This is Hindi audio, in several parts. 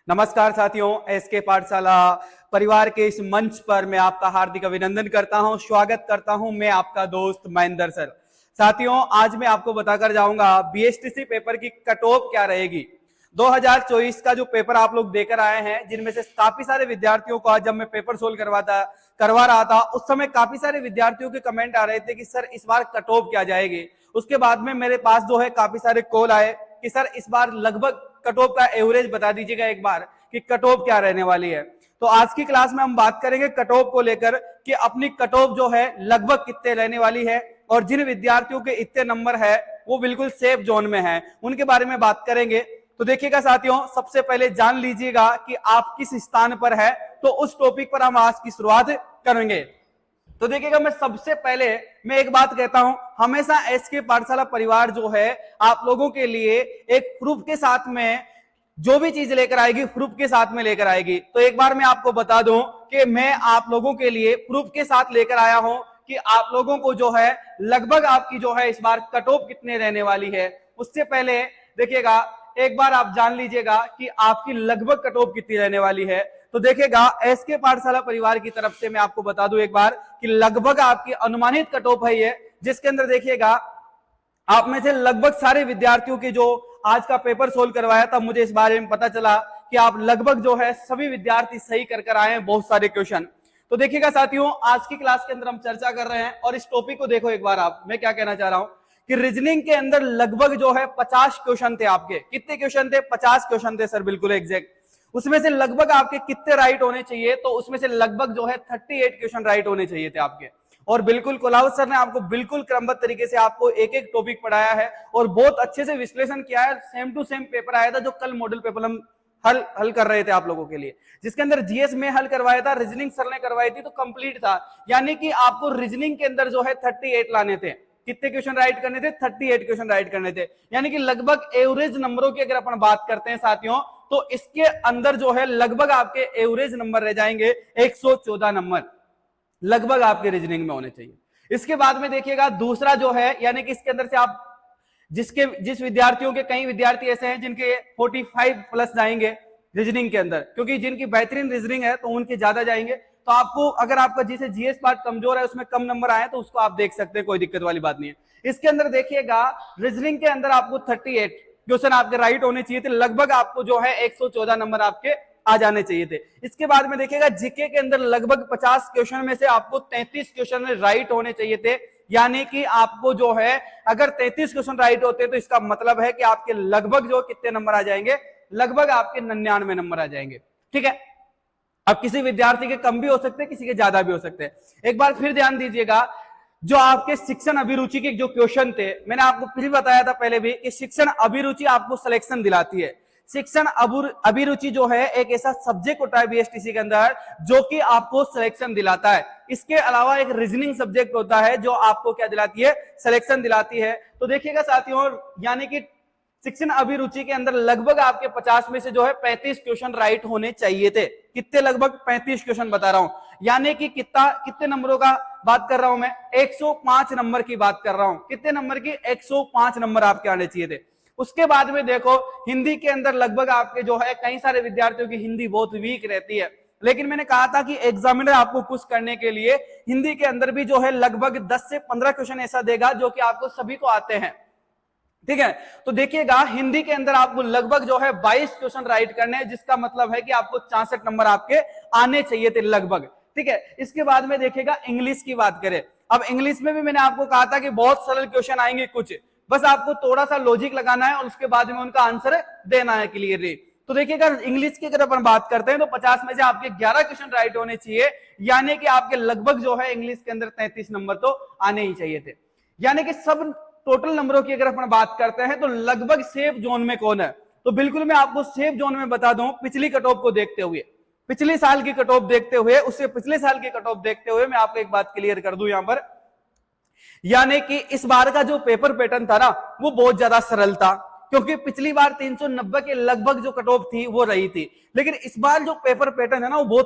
नमस्कार साथियों, एसके पाठशाला परिवार के इस मंच पर मैं आपका हार्दिक अभिनंदन करता हूं, स्वागत करता हूं। मैं आपका दोस्त महेंद्र सर। साथियों, आज मैं आपको बताकर जाऊंगा बीएसटीसी पेपर की कट ऑफ क्या रहेगी। 2024 का जो पेपर आप लोग देकर आए हैं, जिनमें से काफी सारे विद्यार्थियों को आज जब मैं पेपर सोल्व करवा रहा था, उस समय काफी सारे विद्यार्थियों के कमेंट आ रहे थे कि सर इस बार कट ऑफ क्या जाएगी। उसके बाद में मेरे पास जो है काफी सारे कॉल आए कि सर इस बार लगभग कट ऑफ का एवरेज बता दीजिएगा एक बार कि कट ऑफ क्या रहने वाली है। तो आज की क्लास में हम बात करेंगे कट ऑफ को लेकर कि अपनी कट ऑफ जो है लगभग कितने रहने वाली है, और जिन विद्यार्थियों के इतने नंबर है वो बिल्कुल सेफ जोन में है, उनके बारे में बात करेंगे। तो देखिएगा साथियों, सबसे पहले जान लीजिएगा कि आप किस स्थान पर है, तो उस टॉपिक पर हम आज की शुरुआत करेंगे। तो देखिएगा, मैं सबसे पहले एक बात कहता हूं, हमेशा एसके पाठशाला परिवार जो है आप लोगों के लिए एक प्रूफ के साथ में जो भी चीज लेकर आएगी, प्रूफ के साथ में लेकर आएगी। तो एक बार मैं आपको बता दूं कि मैं आप लोगों के लिए प्रूफ के साथ लेकर आया हूं कि आप लोगों को जो है लगभग आपकी जो है इस बार कट ऑफ कितने रहने वाली है। उससे पहले देखिएगा, एक बार आप जान लीजिएगा कि आपकी लगभग कट ऑफ कितनी रहने वाली है। तो देखिएगा, एसके पाठशाला परिवार की तरफ से मैं आपको बता दूं एक बार कि लगभग आपकी अनुमानित कट ऑफ है ये, जिसके अंदर देखिएगा आप में से लगभग सारे विद्यार्थियों के जो आज का पेपर सोल्व करवाया था, मुझे इस बारे में पता चला कि आप लगभग जो है सभी विद्यार्थी सही कर आए हैं बहुत सारे क्वेश्चन। तो देखिएगा साथियों, आज की क्लास के अंदर हम चर्चा कर रहे हैं और इस टॉपिक को देखो एक बार आप। मैं क्या कहना चाह रहा हूं कि रीजनिंग के अंदर लगभग जो है 50 क्वेश्चन थे आपके। कितने क्वेश्चन थे? 50 क्वेश्चन थे सर, बिल्कुल एग्जैक्ट। उसमें से लगभग आपके कितने राइट होने चाहिए? तो उसमें से लगभग जो है 38 क्वेश्चन राइट होने चाहिए थे आपके। और बिल्कुल कोलावत सर ने आपको बिल्कुल क्रमबद्ध तरीके से आपको एक एक टॉपिक पढ़ाया है और बहुत अच्छे से विश्लेषण किया है। सेम टू सेम पेपर आया था जो कल मॉडल पेपर हम हल कर रहे थे आप लोगों के लिए, जिसके अंदर जीएस में हल करवाया था, रीजनिंग सर ने करवाई थी, तो कंप्लीट था। यानी कि आपको रीजनिंग के अंदर जो है 38 लाने थे। कितने क्वेश्चन राइट करने थे? 38 क्वेश्चन राइट करने थे। यानी कि लगभग एवरेज नंबरों की अगर अपन बात करते हैं साथियों, तो इसके अंदर जो है लगभग आपके एवरेज नंबर रह जाएंगे 114 नंबर लगभग आपके रीजनिंग में होने चाहिए। इसके बाद में देखिएगा दूसरा जो है, यानी कि इसके अंदर से आप जिस विद्यार्थियों के, कई विद्यार्थी ऐसे हैं जिनके 45 प्लस जाएंगे रीजनिंग के अंदर, क्योंकि जिनकी बेहतरीन रीजनिंग है तो उनके ज्यादा जाएंगे। तो आपको अगर आपका जिसे जीएस पार्ट कमजोर है, उसमें कम नंबर आए, तो उसको आप देख सकते हैं, कोई दिक्कत वाली बात नहीं है। इसके अंदर देखिएगा रीजनिंग के अंदर आपको 38 क्वेश्चन आपके राइट होने चाहिए थे। लगभग आपको जो है 114 नंबर आपके आ जाने चाहिए थे। इसके बाद में देखिएगा जीके के अंदर लगभग 50 क्वेश्चन में से आपको 33 क्वेश्चन राइट होने चाहिए थे। यानी कि आपको जो है अगर 33 क्वेश्चन राइट होते तो इसका मतलब है कि आपके लगभग जो कितने नंबर आ जाएंगे? लगभग आपके 99 नंबर आ जाएंगे। ठीक है, अब किसी विद्यार्थी के कम भी हो सकते हैं, किसी के ज्यादा भी हो सकते हैं। एक बार फिर ध्यान दीजिएगा, जो आपके शिक्षण अभिरुचि के जो क्वेश्चन थे, मैंने आपको फिर बताया था पहले भी कि शिक्षण अभिरुचि आपको सिलेक्शन दिलाती है। शिक्षण अभिरुचि जो है एक ऐसा सब्जेक्ट होता है बीएसटीसी के अंदर जो कि आपको सिलेक्शन दिलाता है। इसके अलावा एक रीजनिंग सब्जेक्ट होता है जो आपको क्या दिलाती है? सिलेक्शन दिलाती है। तो देखिएगा साथियों, यानी कि शिक्षण अभिरुचि के अंदर लगभग आपके 50 में से जो है 35 क्वेश्चन राइट होने चाहिए थे। कितने? लगभग 35 क्वेश्चन बता रहा हूं। यानी कि कितने नंबरों का बात कर रहा हूं मैं? 105 नंबर की बात कर रहा हूं। कितने नंबर की? 105 नंबर आपके आने चाहिए थे। उसके बाद में देखो, हिंदी के अंदर लगभग आपके जो है कई सारे विद्यार्थियों की हिंदी बहुत वीक रहती है, लेकिन मैंने कहा था कि एग्जामिनर आपको खुश करने के लिए हिंदी के अंदर भी जो है लगभग 10 से 15 क्वेश्चन ऐसा देगा जो कि आपको सभी को आते हैं। ठीक है, तो देखिएगा हिंदी के अंदर आपको लगभग जो है 22 क्वेश्चन राइट करने हैं, जिसका मतलब है कि आपको 64 नंबर आपके आने चाहिए थे लगभग। ठीक है, इसके बाद में देखिएगा इंग्लिश की बात करें। अब इंग्लिश में भी मैंने आपको कहा था कि बहुत सरल क्वेश्चन आएंगे कुछ, बस आपको थोड़ा सा लॉजिक लगाना है और उसके बाद में उनका आंसर देना है क्लियरली। तो देखिएगा इंग्लिश की अगर अपन बात करते हैं तो 50 में से आपके 11 क्वेश्चन राइट होने चाहिए। यानी कि आपके लगभग जो है इंग्लिश के अंदर 33 नंबर तो आने ही चाहिए थे। यानी कि सब टोटल नंबरों की अगर अपन बात करते हैं तो लगभग सेफ जोन में कौन है? तो बिल्कुल मैं आपको सेफ जोन में बता दूं, पिछली कट ऑफ को देखते हुए, पिछले साल की कट ऑफ देखते हुए, उससे पिछले साल की कट ऑफ देखते हुए मैं आपको एक बात क्लियर कर दूं यहां पर। यानी कि इस बार का जो पेपर पैटर्न था ना, वो बहुत ज्यादा सरल था, क्योंकि पिछली बार 390 के लगभग जो कट ऑफ थी वो रही थी। लेकिन इस बार जो पेपर पैटर्न है ना, वो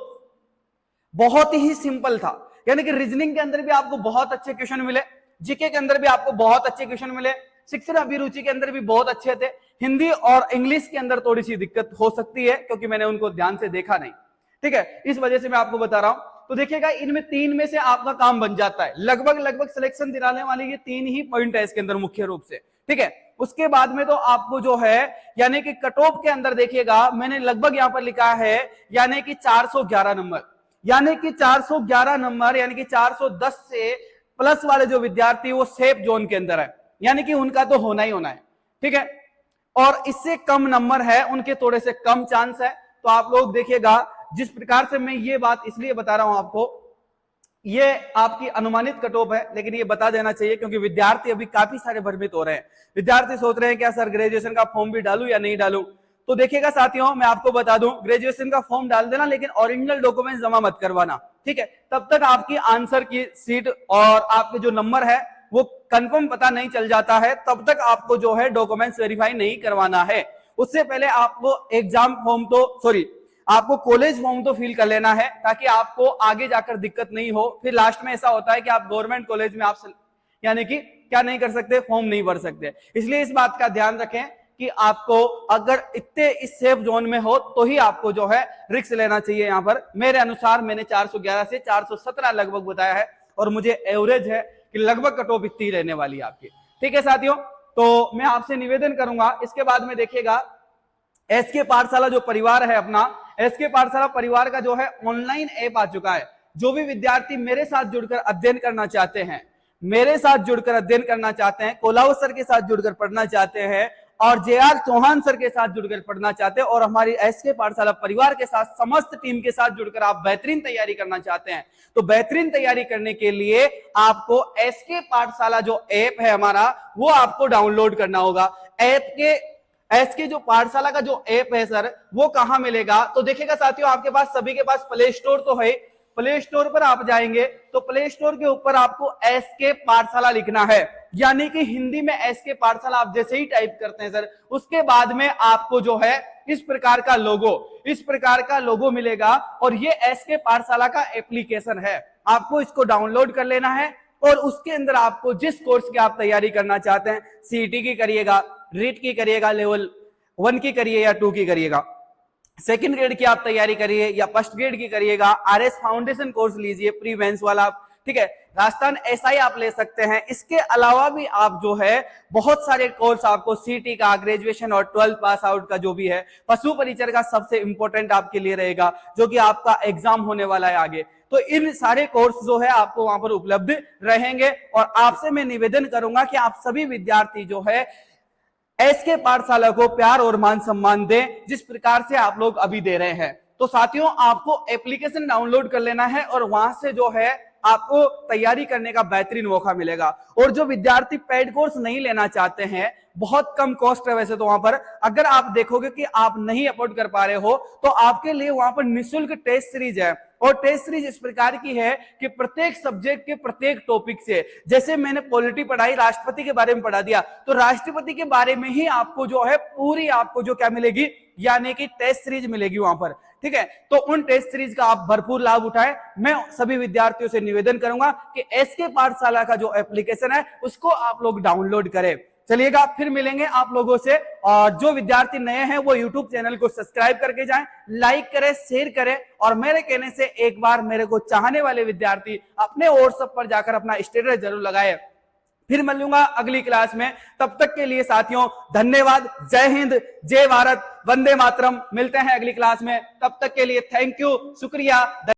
बहुत ही सिंपल था। यानी कि रीजनिंग के अंदर भी आपको बहुत अच्छे क्वेश्चन मिले, जीके के अंदर भी आपको बहुत अच्छे क्वेश्चन मिले, शिक्षण अभिरुचि के अंदर भी बहुत अच्छे थे। हिंदी और इंग्लिश के अंदर थोड़ी सी दिक्कत हो सकती है क्योंकि मैंने उनको ध्यान से देखा नहीं, ठीक है, इस वजह से मैं आपको बता रहा हूं। तो देखिएगा इनमें 3 में से आपका काम बन जाता है, लगभग सिलेक्शन दिलाने वाले ये 3 ही पॉइंट है इसके अंदर मुख्य रूप से, ठीक है। उसके बाद में तो आपको जो है यानी कि कट ऑफ के अंदर देखिएगा मैंने लगभग यहां पर लिखा है यानी कि 411 नंबर, यानी कि 411 नंबर, यानी कि 410 से प्लस वाले जो विद्यार्थी वो सेफ जोन के अंदर है, यानी कि उनका तो होना ही होना है, ठीक है। और इससे कम नंबर है उनके थोड़े से कम चांस है। तो आप लोग देखिएगा जिस प्रकार से मैं ये बात इसलिए बता रहा हूं आपको, ये आपकी अनुमानित कट ऑफ है, लेकिन ये बता देना चाहिए क्योंकि विद्यार्थी अभी काफी सारे भ्रमित हो रहे हैं। विद्यार्थी सोच रहे हैं क्या सर ग्रेजुएशन का फॉर्म भी डालूं या नहीं डालूं। तो देखिएगा साथियों मैं आपको बता दूं, ग्रेजुएशन का फॉर्म डाल देना लेकिन ओरिजिनल डॉक्यूमेंट जमा मत करवाना, ठीक है। तब तक आपकी आंसर की सीट और आपके जो नंबर है वो कंफर्म पता नहीं चल जाता है, तब तक आपको जो है डॉक्यूमेंट्स वेरीफाई नहीं करवाना है। उससे पहले आपको एग्जाम फॉर्म आपको कॉलेज फॉर्म तो फिल कर लेना है ताकि आपको आगे जाकर दिक्कत नहीं हो। फिर लास्ट में ऐसा होता है कि आप गवर्नमेंट कॉलेज में आप यानी कि क्या नहीं कर सकते, फॉर्म नहीं भर सकते। इसलिए इस बात का ध्यान रखें कि आपको अगर इतने इस सेफ जोन में हो तो ही आपको जो है रिस्क लेना चाहिए। यहां पर मेरे अनुसार मैंने 411 से 417 लगभग बताया है और मुझे एवरेज है कि लगभग कट ऑफ इतनी रहने वाली है आपकी, ठीक है साथियों। तो मैं आपसे निवेदन करूंगा इसके बाद में देखिएगा एसके पाठशाला जो परिवार है अपना, एसके पाठशाला परिवार का जो है ऑनलाइन ऐप आ चुका है। जो भी विद्यार्थी मेरे साथ जुड़कर अध्ययन करना चाहते हैं, मेरे साथ जुड़कर अध्ययन करना चाहते हैं, कोलावत सर के साथ जुड़कर पढ़ना चाहते हैं और जेआर चौहान सर के साथ जुड़कर पढ़ना चाहते हैं और हमारी एसके पाठशाला परिवार के साथ समस्त टीम के साथ जुड़कर आप बेहतरीन तैयारी करना चाहते हैं, तो बेहतरीन तैयारी करने के लिए आपको एसके पाठशाला जो ऐप है हमारा वो आपको डाउनलोड करना होगा। ऐप के एसके जो पाठशाला का जो ऐप है सर वो कहां मिलेगा, तो देखिएगा साथियों आपके पास सभी के पास प्ले स्टोर तो है, प्ले स्टोर पर आप जाएंगे तो प्ले स्टोर के ऊपर आपको एसके पाठशाला लिखना है, यानी कि हिंदी में एसके पाठशाला आप जैसे ही टाइप करते हैं सर उसके बाद में आपको जो है इस प्रकार का लोगो मिलेगा और ये एसके पाठशाला का एप्लीकेशन है। आपको इसको डाउनलोड कर लेना है और उसके अंदर आपको जिस कोर्स की आप तैयारी करना चाहते हैं, सीईटी की करिएगा, रीट की करिएगा, लेवल 1 की करिए या 2 की करिएगा, सेकंड ग्रेड की आप तैयारी करिए या फर्स्ट ग्रेड की करिएगा, आरएस फाउंडेशन कोर्स लीजिए प्री मेंस वाला, ठीक है, राजस्थान एसआई आप ले सकते हैं। इसके अलावा भी आप जो है बहुत सारे कोर्स आपको सीटी का, ग्रेजुएशन और 12th पास आउट का जो भी है, पशु परिचर का सबसे इंपॉर्टेंट आपके लिए रहेगा जो कि आपका एग्जाम होने वाला है आगे, तो इन सारे कोर्स जो है आपको वहां पर उपलब्ध रहेंगे। और आपसे मैं निवेदन करूंगा कि आप सभी विद्यार्थी जो है एसके पाठशाला को प्यार और मान सम्मान दें जिस प्रकार से आप लोग अभी दे रहे हैं। तो साथियों आपको एप्लीकेशन डाउनलोड कर लेना है और वहां से जो है आपको तैयारी करने का बेहतरीन मौका मिलेगा। और जो विद्यार्थी पेड कोर्स नहीं लेना चाहते हैं, बहुत कम कॉस्ट है वैसे तो वहां पर, अगर आप देखोगे कि आप नहीं अफोर्ड कर पा रहे हो तो आपके लिए वहां पर निःशुल्क टेस्ट सीरीज है। और टेस्ट सीरीज इस प्रकार की है कि प्रत्येक सब्जेक्ट के प्रत्येक टॉपिक से, जैसे मैंने पॉलिटी पढ़ाई, राष्ट्रपति के बारे में पढ़ा दिया, तो राष्ट्रपति के बारे में ही आपको जो है पूरी आपको जो क्या मिलेगी, यानी कि टेस्ट सीरीज मिलेगी वहां पर, ठीक है। तो उन टेस्ट सीरीज का आप भरपूर लाभ उठाएं। मैं सभी विद्यार्थियों से निवेदन करूंगा कि एसके पाठशाला का जो एप्लीकेशन है उसको आप लोग डाउनलोड करें। चलिएगा फिर मिलेंगे आप लोगों से, और जो विद्यार्थी नए हैं वो यूट्यूब चैनल को सब्सक्राइब करके जाएं, लाइक करें, शेयर करें, और मेरे कहने से एक बार मेरे को चाहने वाले विद्यार्थी अपने व्हाट्सएप पर जाकर अपना स्टेटस जरूर लगाए। फिर मिलूंगा अगली क्लास में, तब तक के लिए साथियों धन्यवाद। जय हिंद, जय भारत, वंदे मातरम। मिलते हैं अगली क्लास में, तब तक के लिए थैंक यू, शुक्रिया।